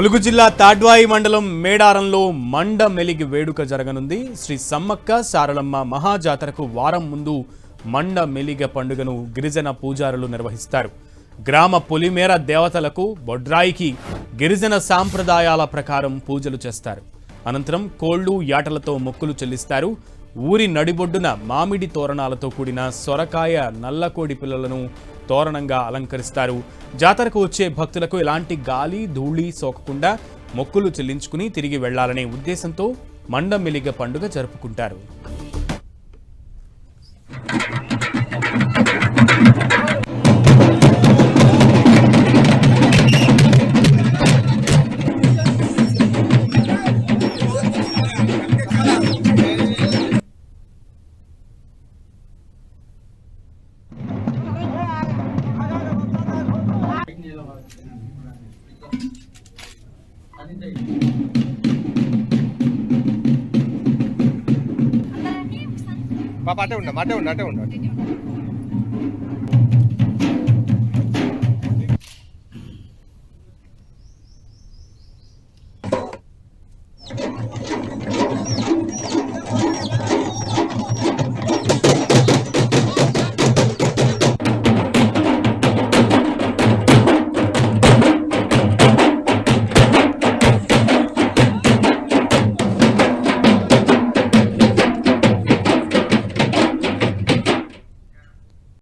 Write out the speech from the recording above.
ములుగు జిల్లా తాడ్వాయి మండలం మేడారంలో మండ మెలిగి వేడుక జరగనుంది. శ్రీ సమ్మక్క సారలమ్మ మహాజాతరకు వారం ముందు మండ మెలిగ పండుగను గిరిజన పూజారులు నిర్వహిస్తారు. గ్రామ పొలిమేర దేవతలకు బొడ్రాయికి గిరిజన సాంప్రదాయాల ప్రకారం పూజలు చేస్తారు. అనంతరం కోళ్లు యాటలతో మొక్కులు చెల్లిస్తారు. ఊరి నడిబొడ్డున మామిడి తోరణాలతో కూడిన సొరకాయ నల్లకోడి పిల్లలను తోరణంగా అలంకరిస్తారు. జాతరకు వచ్చే భక్తులకు ఎలాంటి గాలి ధూళి సోకకుండా మొక్కులు చెల్లించుకుని తిరిగి వెళ్లాలనే ఉద్దేశంతో మండమెలిగ పండుగ జరుపుకుంటారు. పాప అటే ఉండ